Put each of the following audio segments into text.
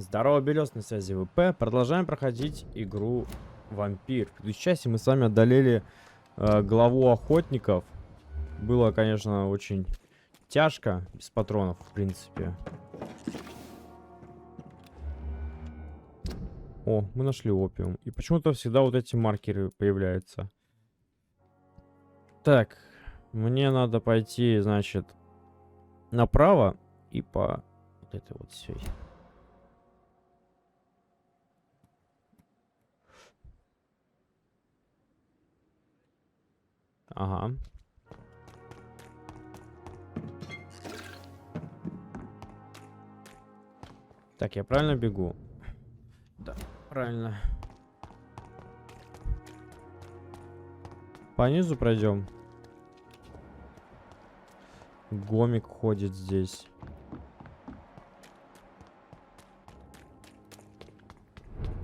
Здорово, Белёс, на связи ВП. Продолжаем проходить игру Vampyr. В предыдущей части мы с вами одолели главу охотников. Было, конечно, очень тяжко, без патронов, в принципе. О, мы нашли опиум. И почему-то всегда вот эти маркеры появляются. Так, мне надо пойти, значит, направо и по вот этой вот всей. Ага. Так, я правильно бегу? Да, правильно. По низу пройдем. Гомик ходит здесь.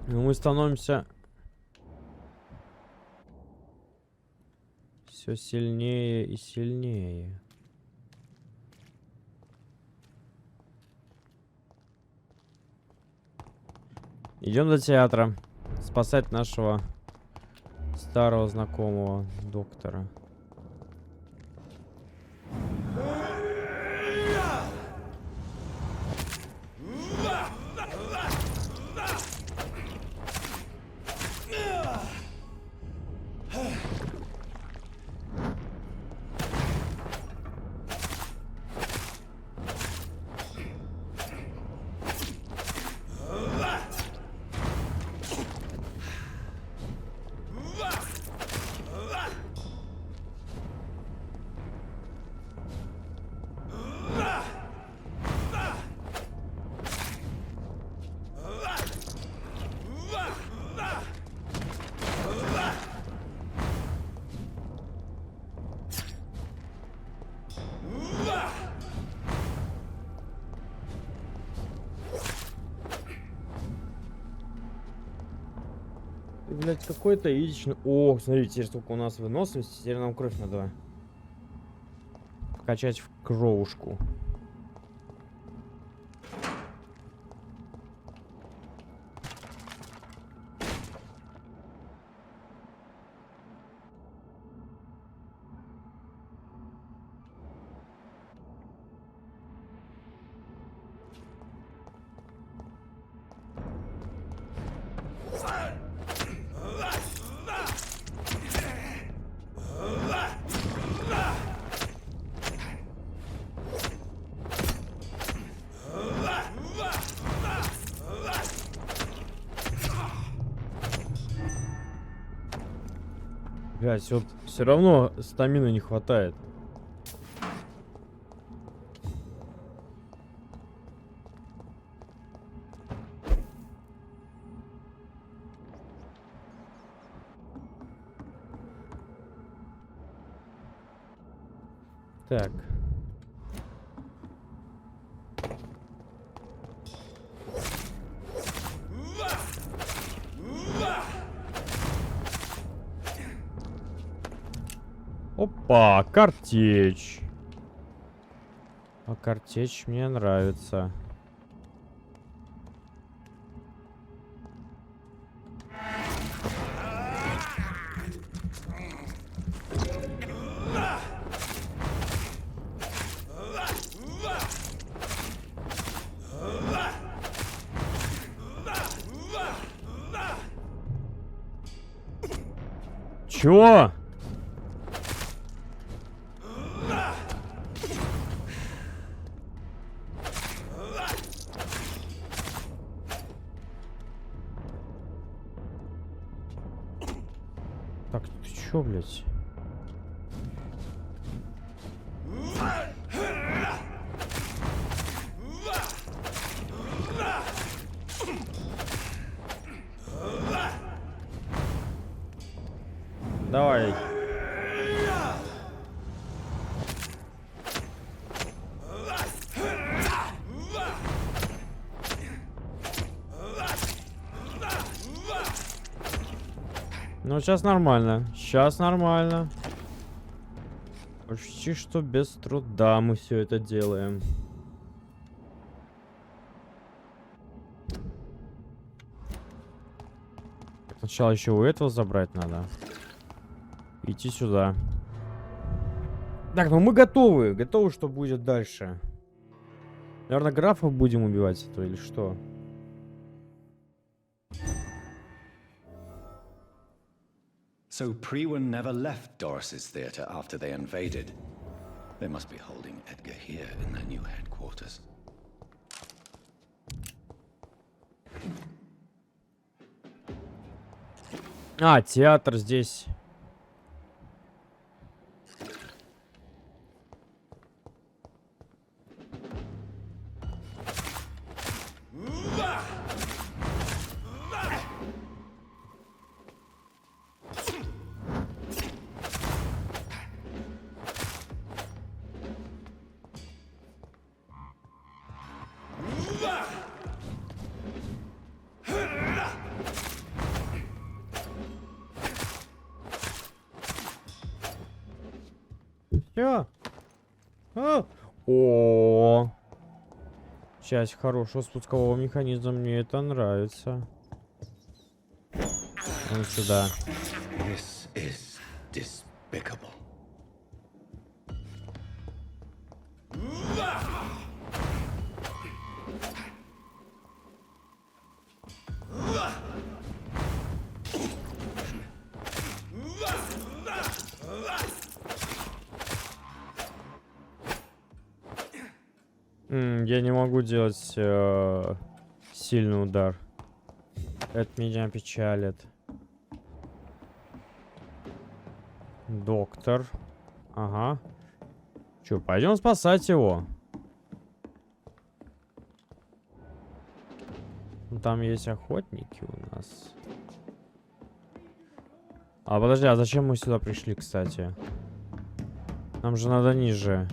Ну, мы становимся все сильнее и сильнее. Идем до театра спасать нашего старого знакомого доктора. Блять, какой-то яичный. О, смотрите, сколько у нас выносливости. Теперь нам кровь надо качать в кровушку. Блять, вот все равно стамины не хватает. Так. Опа, картечь. А картечь мне нравится. Чё? Так, ты чё, блядь? Давай. Ну, сейчас нормально. Сейчас нормально. Почти что без труда мы все это делаем. Сначала еще у этого забрать надо. Идти сюда. Так, ну мы готовы. Готовы, что будет дальше. Наверное, графов будем убивать, это или что? So Prewan never left Doris's theater after they invaded. They must be holding Edgar here in their new headquarters. А, театр здесь. Всё. О, часть хорошего спускового механизма, мне это нравится. Ну сюда. This is despicable. Я не могу делать сильный удар. Это меня печалит. Доктор. Ага. Че, пойдем спасать его. Там есть охотники у нас. А подожди, а зачем мы сюда пришли, кстати? Нам же надо ниже.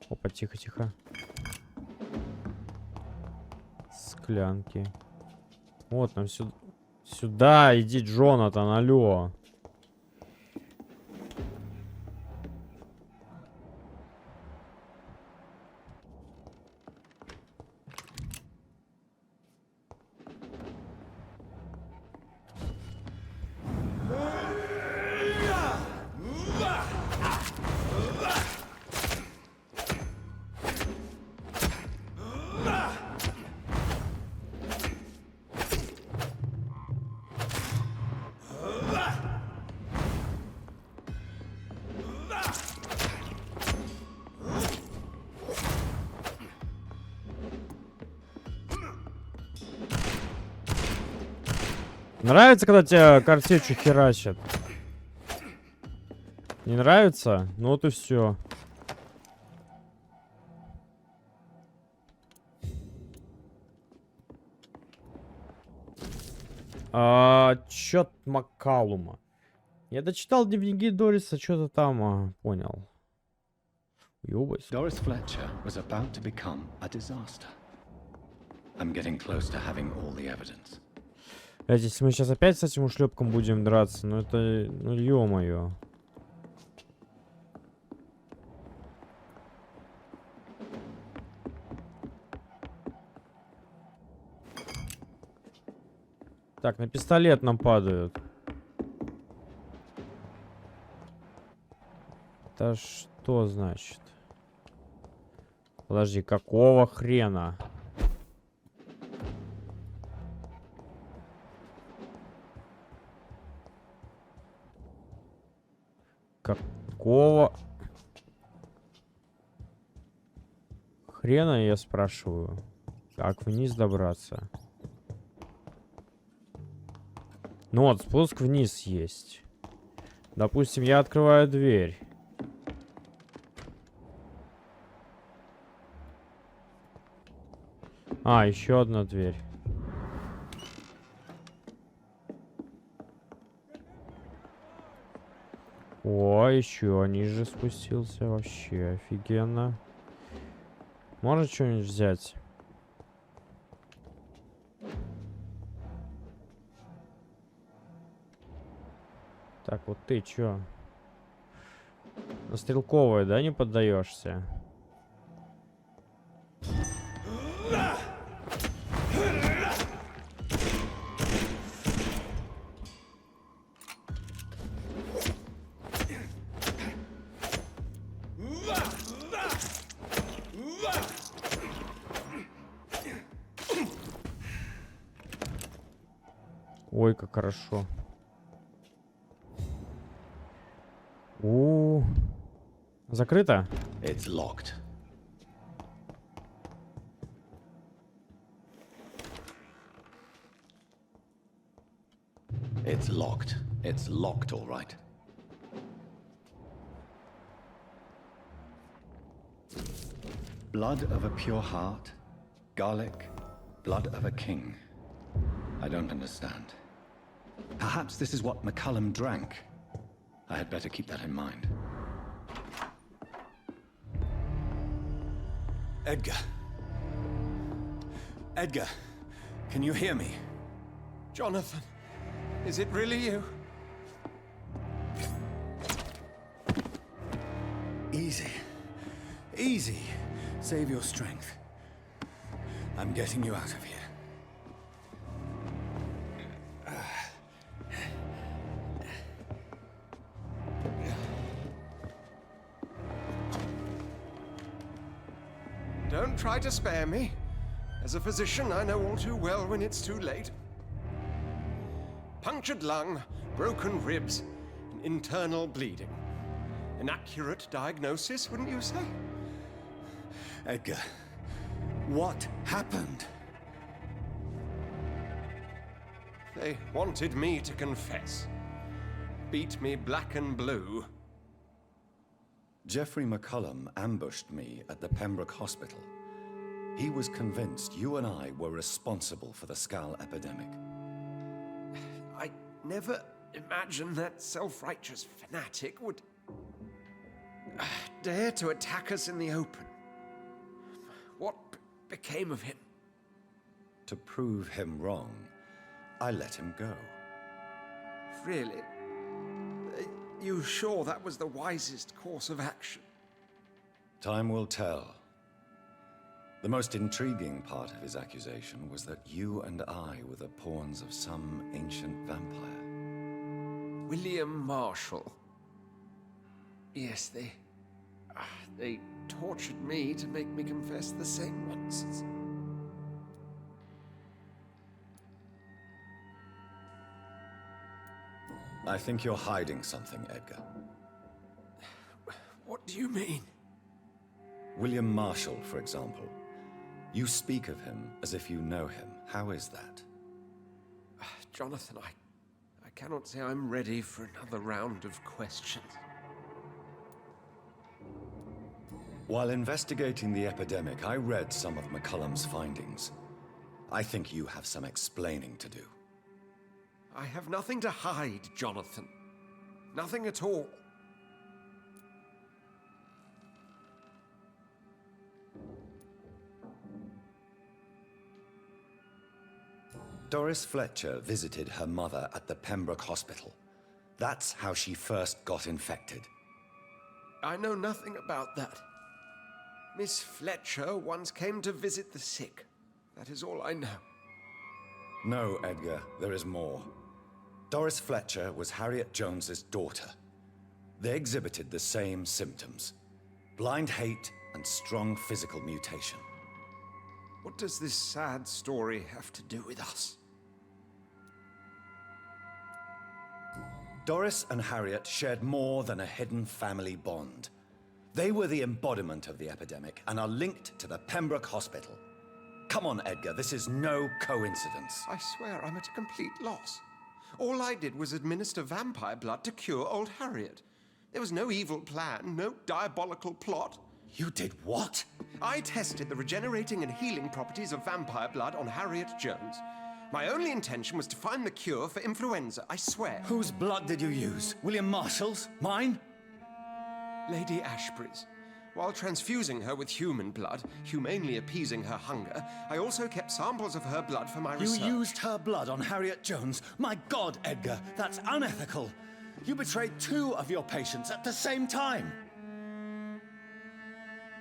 Опа, тихо-тихо. Склянки. Вот, нам сюда. Сюда иди, Джонатан, алло. Нравится, когда тебя картечью херачат? Не нравится? Ну вот и все. Чёт Маккалума. Я дочитал дневники Дориса, что-то там понял. Doris Fletcher was about to become a disaster. I'm getting close to having all the evidence. Если мы сейчас опять с этим ушлепком будем драться, ну это, ну ё-моё. Так, на пистолет нам падают. Это что значит? Подожди, какого хрена? Какого хрена, я спрашиваю? Как вниз добраться? Ну вот, спуск вниз есть. Допустим, я открываю дверь. А, еще одна дверь. О, еще ниже спустился. Вообще офигенно. Можно что-нибудь взять? Так, вот ты чё? На стрелковое, да, не поддаешься? Ой, как хорошо. О, закрыто? It's locked. It's locked. It's locked, all right. Blood of a pure heart, garlic, blood of a king. I don't understand. Perhaps this is what McCullum drank. I had better keep that in mind. Edgar. Edgar, can you hear me? Jonathan, is it really you? Easy. Easy. Save your strength. I'm getting you out of here. Don't try to spare me. As a physician, I know all too well when it's too late. Punctured lung, broken ribs, and internal bleeding. An accurate diagnosis, wouldn't you say? Edgar, what happened? They wanted me to confess. Beat me black and blue. Jeffrey McCullum ambushed me at the Pembroke Hospital. He was convinced you and I were responsible for the Skal epidemic. I never imagined that self-righteous fanatic would dare to attack us in the open. What became of him? To prove him wrong, I let him go. Really? You sure that was the wisest course of action? Time will tell. The most intriguing part of his accusation was that you and I were the pawns of some ancient vampire. William Marshall. Yes, they tortured me to make me confess the same nonsense. I think you're hiding something, Edgar. What do you mean? William Marshall, for example. You speak of him as if you know him. How is that? Jonathan, I cannot say I'm ready for another round of questions. While investigating the epidemic, I read some of McCullum's findings. I think you have some explaining to do. I have nothing to hide, Jonathan. Nothing at all. Doris Fletcher visited her mother at the Pembroke Hospital. That's how she first got infected. I know nothing about that. Miss Fletcher once came to visit the sick. That is all I know. No, Edgar, there is more. Doris Fletcher was Harriet Jones's daughter. They exhibited the same symptoms: blind hate and strong physical mutation. What does this sad story have to do with us? Doris and Harriet shared more than a hidden family bond. They were the embodiment of the epidemic and are linked to the Pembroke Hospital. Come on, Edgar, this is no coincidence. I swear I'm at a complete loss. All I did was administer vampire blood to cure old Harriet. There was no evil plan, no diabolical plot. You did what? I tested the regenerating and healing properties of vampire blood on Harriet Jones. My only intention was to find the cure for influenza, I swear. Whose blood did you use? William Marshall's? Mine? Lady Ashbury's. While transfusing her with human blood, humanely appeasing her hunger, I also kept samples of her blood for my research. You used her blood on Harriet Jones? My God, Edgar, that's unethical. You betrayed 2 of your patients at the same time.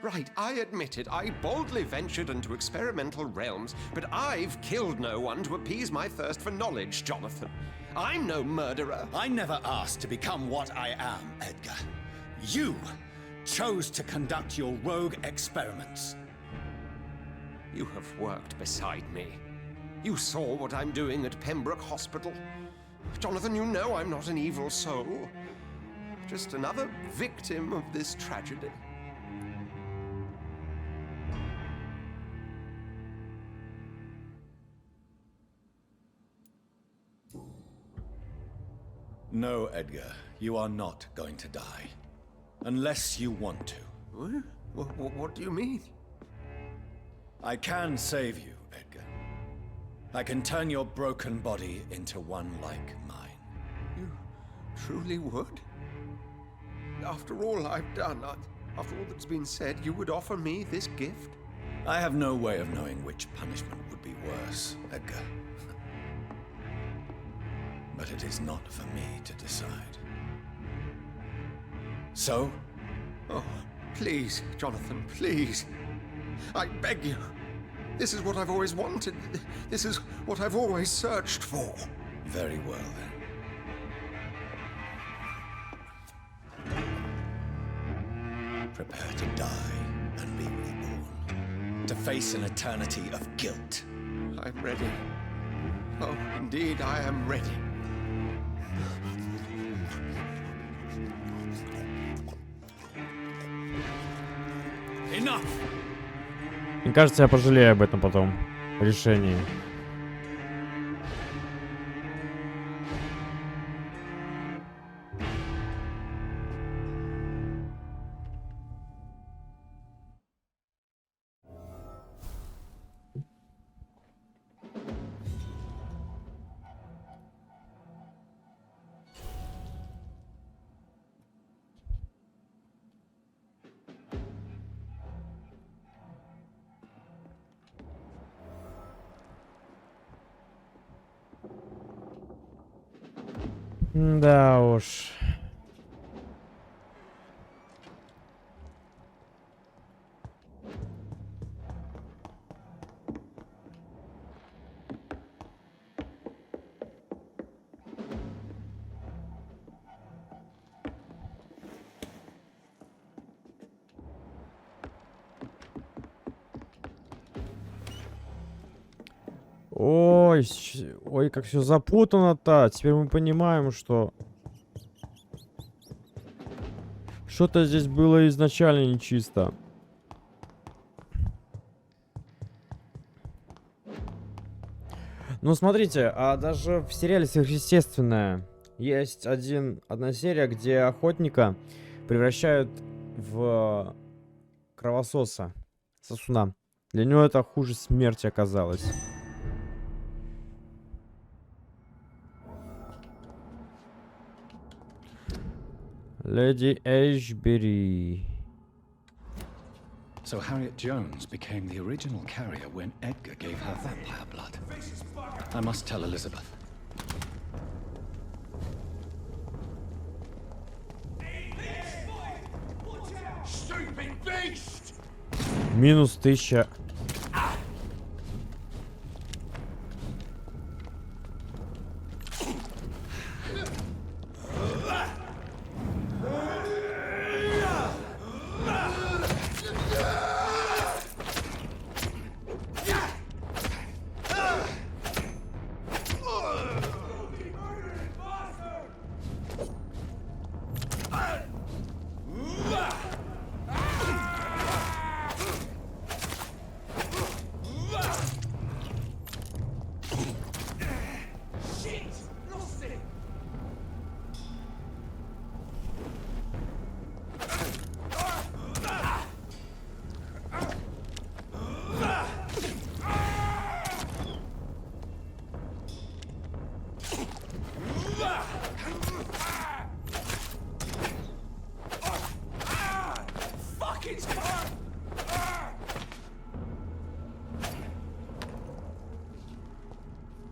Right, I admit it. I boldly ventured into experimental realms, but I've killed no one to appease my thirst for knowledge, Jonathan. I'm no murderer. I never asked to become what I am, Edgar. You chose to conduct your rogue experiments. You have worked beside me. You saw what I'm doing at Pembroke Hospital. Jonathan, you know I'm not an evil soul. Just another victim of this tragedy. No, Edgar, you are not going to die. Unless you want to. What do you mean? I can save you, Edgar. I can turn your broken body into one like mine. You truly would? After all I've done, after all that's been said, you would offer me this gift? I have no way of knowing which punishment would be worse, Edgar. But it is not for me to decide. So? Oh, please, Jonathan, please. I beg you. This is what I've always wanted. This is what I've always searched for. Very well, then. Prepare to die and be reborn. To face an eternity of guilt. I'm ready. Oh, indeed, I am ready. Enough! Мне кажется, я пожалею об этом потом. Решении. Да уж. Ой, ой, как все запутано-то. Теперь мы понимаем, что что-то здесь было изначально нечисто. Ну, смотрите, а даже в сериале «Сверхъестественное» есть одна серия, где охотника превращают в кровососа, сосуна. Для него это хуже смерти оказалось. Леди Эшбери. So Harriet Jones became the original carrier when Edgar gave her vampire blood. I must tell Elizabeth. Минус 1000.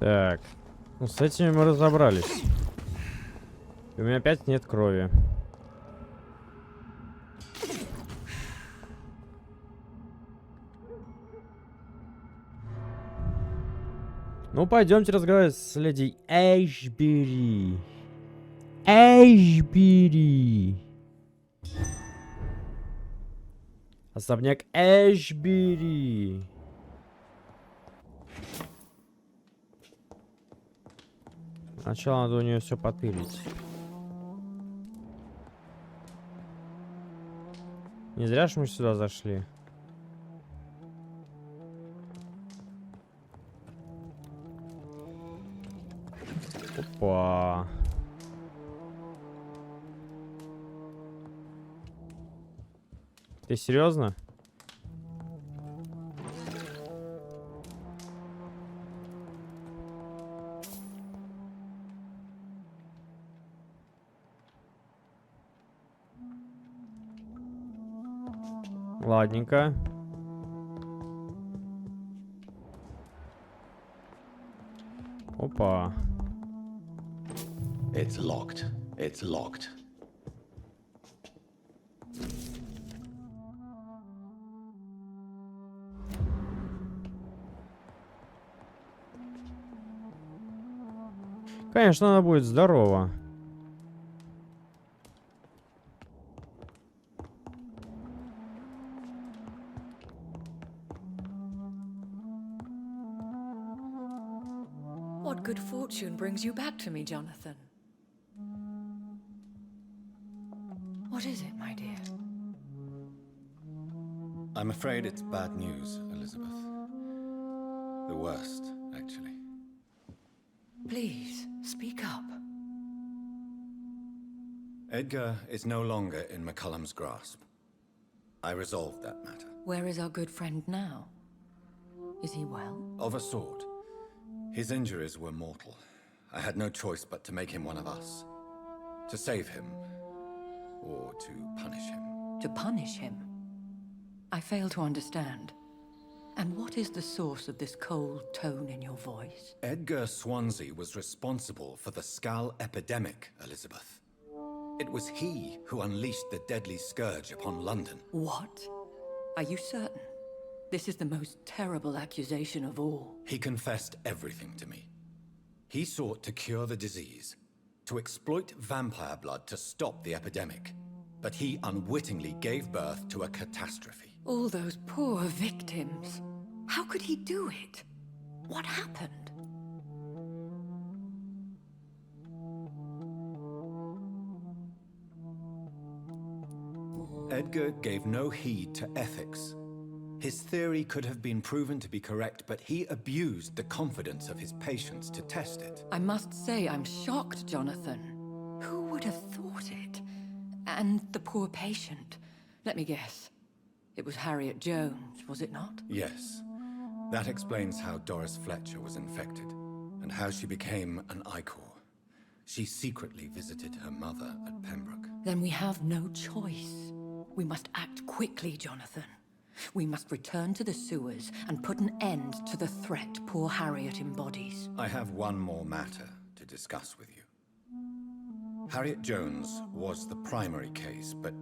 Так, ну с этими мы разобрались. И у меня опять нет крови. Ну, пойдемте разговаривать с леди Эшбери. Эшбери. Особняк Эшбери. Сначала надо у нее все потырить. Не зря ж мы сюда зашли. Опа. Ты серьезно? Ладненько. Опа. It's locked. It's locked. Конечно, она будет здорова. What good fortune brings you back to me, Jonathan? What is it, my dear? I'm afraid it's bad news, Elizabeth. The worst, actually. Please, speak up. Edgar is no longer in McCullum's grasp. I resolved that matter. Where is our good friend now? Is he well? Of a sort. His injuries were mortal. I had no choice but to make him one of us. To save him. Or to punish him. To punish him? I fail to understand. And what is the source of this cold tone in your voice? Edgar Suonsi was responsible for the Skull epidemic, Elizabeth. It was he who unleashed the deadly scourge upon London. What? Are you certain? This is the most terrible accusation of all. He confessed everything to me. He sought to cure the disease, to exploit vampire blood to stop the epidemic. But he unwittingly gave birth to a catastrophe. All those poor victims. How could he do it? What happened? Edgar gave no heed to ethics. His theory could have been proven to be correct, but he abused the confidence of his patients to test it. I must say I'm shocked, Jonathan. Who would have thought it? And the poor patient. Let me guess. It was Harriet Jones, was it not? Yes. That explains how Doris Fletcher was infected, and how she became an Icor. She secretly visited her mother at Pembroke. Then we have no choice. We must act quickly, Jonathan. We must return to the sewers and put an end to the threat poor Harriet embodies. I have one more matter to discuss with you. Harriet Jones was the primary case, but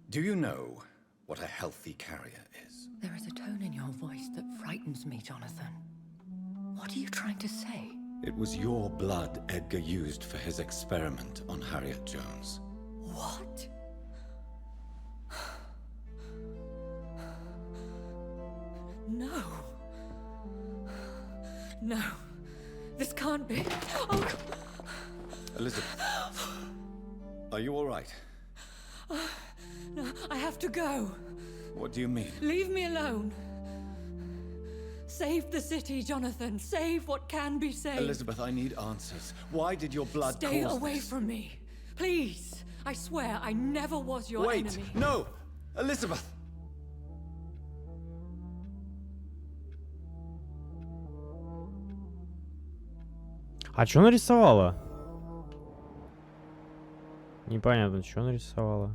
do you know what a healthy carrier is? There is a tone in your voice that frightens me, Jonathan. What are you trying to say? It was your blood Edgar used for his experiment on Harriet Jones. What? No. No. This can't be. Oh. Elizabeth, are you all right? No, I have to go. What do you mean? Leave me alone. Save the city, Jonathan. Save what can be saved. Elizabeth, I need answers. Why did your blood Stay cause away this? from me. Please. I swear I never was your Wait! enemy. No! Elizabeth! А что нарисовала? Непонятно, что нарисовала.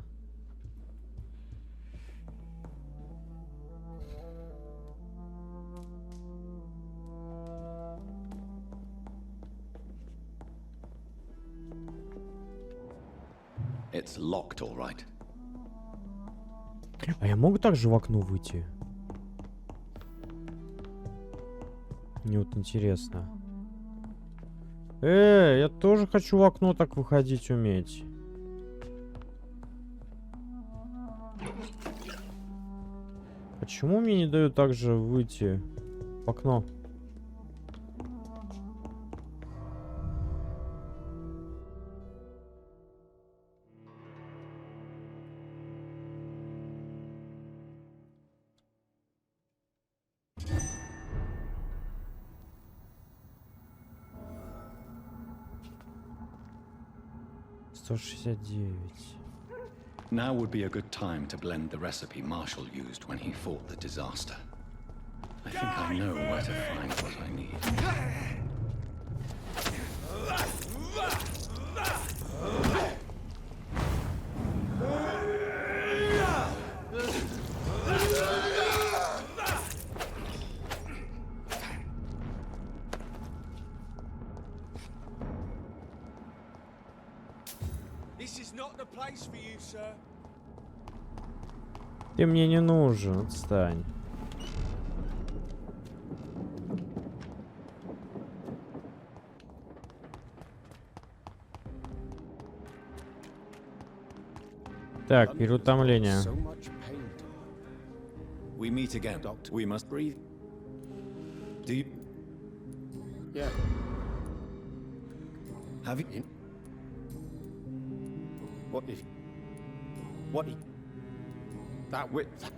It's locked, all right. А я могу также в окно выйти? Мне вот интересно. Я тоже хочу в окно так выходить уметь. Почему мне не дают также выйти в окно? 169. Now would be a good time to blend the recipe Marshall used when he fought the disaster. I think I know where to find what I need. This is not the place for you, sir. Ты мне не нужен, отстань. Так, переутомление. So much pain. We meet again. Doctor. We must breathe. Do you Yeah. have you? In. What if? What if? That width.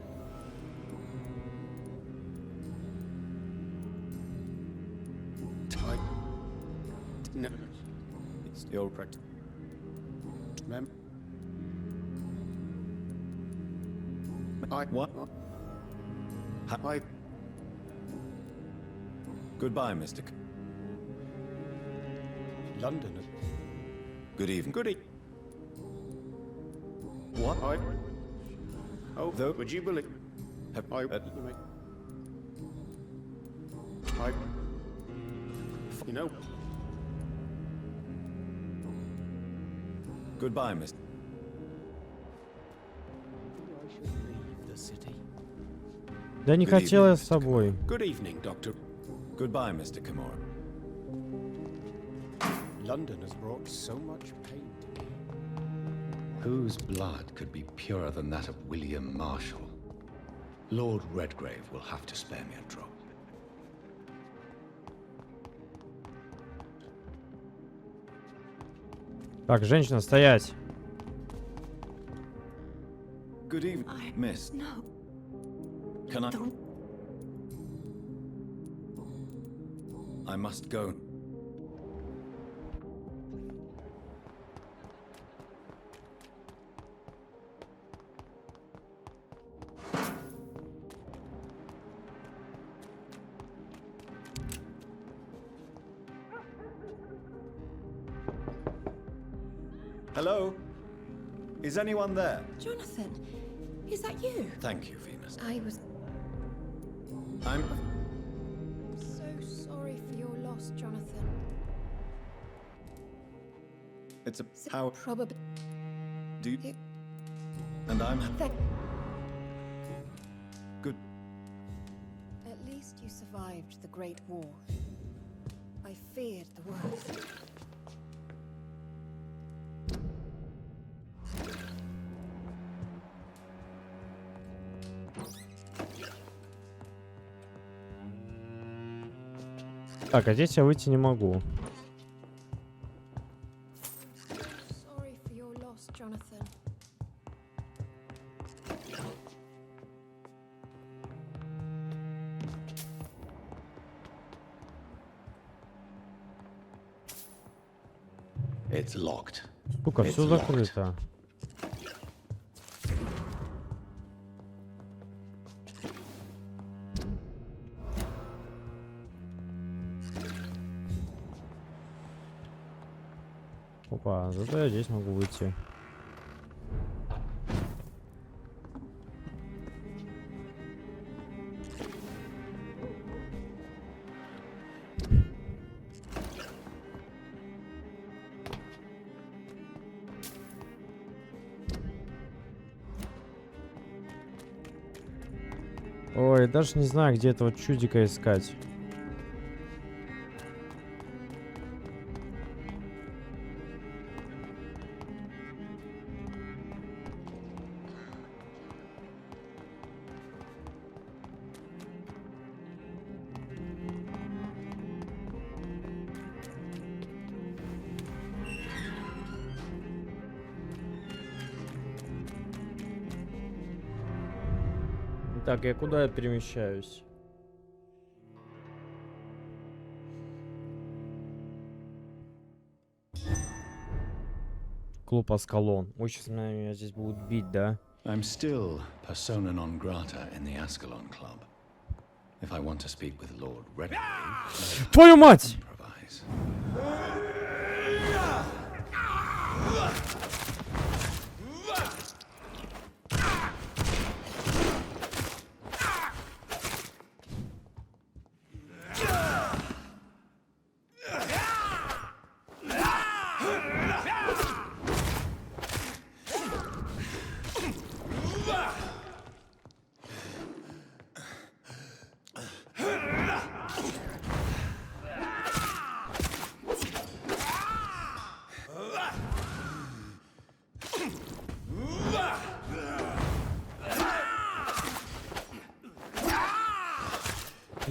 I. No. It's your practice. Mem. What? I. Goodbye, Mr. London. Good evening. Goody. What? I. Oh, Though- would you believe? Have- I. I. You know. Goodbye, Mr. I should leave the city. Да не Good хотел evening, я Mr. с тобой. Good evening, Doctor. Goodbye, Mr. Kimura. London has brought so much pain to me. Whose blood could be purer than that of William Marshall? Lord Redgrave will have to spare me a drop. Так, женщина, стоять. Good evening, Miss. No, Can I? don't. I must go. Hello? Is anyone there? Jonathan, is that you? Thank you, Venus. I was I'm... so sorry for your loss, Jonathan. It's a... How... Probably. Do you... It- And I'm... That Good... at least you survived the Great War. I feared the worst. Так, а здесь я выйти не могу. Sorry for your loss, Jonathan. It's locked. Сука, It's все locked. закрыто. Опа, зато я здесь могу выйти. Ой, даже не знаю, где этого чудика искать. Так, я куда я перемещаюсь? К клуб Аскалон. Ой, сейчас меня здесь будут бить, да? I'm still persona non grata in the Ascalon Club. If I want to speak with Lord Redgrave, Твою мать! improvise.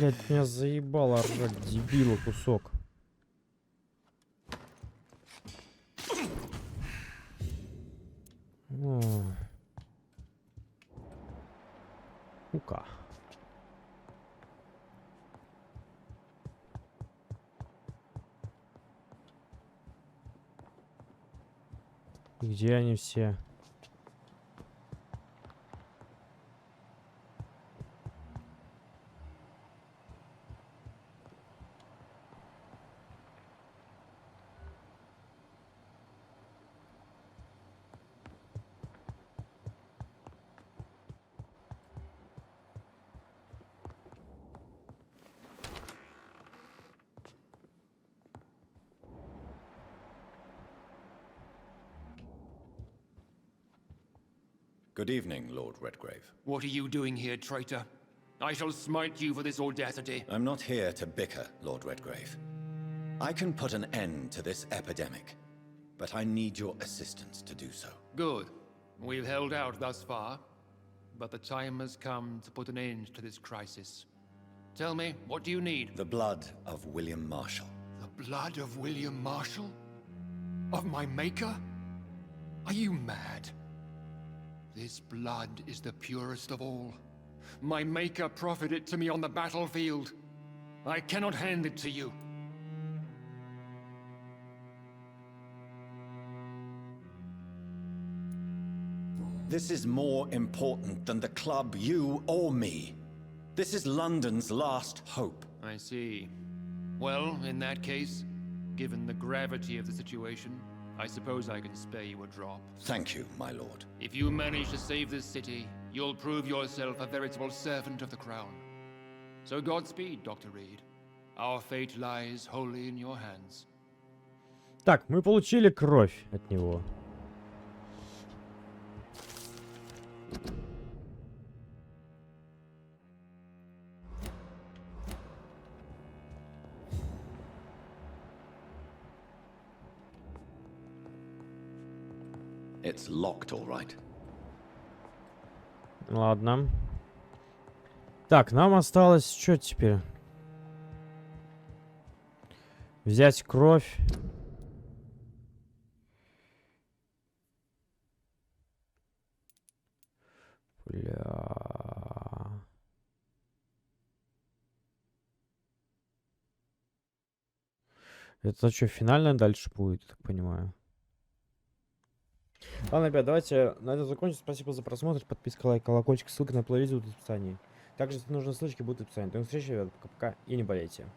Блядь, меня заебало ржать, дебила кусок. Сука. Где они все? Good evening, Lord Redgrave. What are you doing here, traitor? I shall smite you for this audacity. I'm not here to bicker, Lord Redgrave. I can put an end to this epidemic, but I need your assistance to do so. Good. We've held out thus far, but the time has come to put an end to this crisis. Tell me, what do you need? The blood of William Marshall. The blood of William Marshall? Of my maker? Are you mad? This blood is the purest of all. My maker proffered it to me on the battlefield. I cannot hand it to you. This is more important than the club, you or me. This is London's last hope. I see. Well, in that case, given the gravity of the situation, I suppose I can spare you a drop. Thank you, my lord. If you manage to save this city, you'll prove yourself a veritable servant of the crown. So Godspeed, Dr. Reed. Our fate lies wholly in your hands. Так, мы получили кровь от него. It's locked, all right. Ладно. Так, нам осталось что теперь? Взять кровь. Бля. Это что, финально дальше будет, я так понимаю? Ладно, ребят, давайте на этом закончим. Спасибо за просмотр. Подписка, лайк, колокольчик. Ссылка на плейлист будет в описании. Также, если нужны ссылочки, будут в описании. До встречи, ребят. Пока-пока. И не болейте.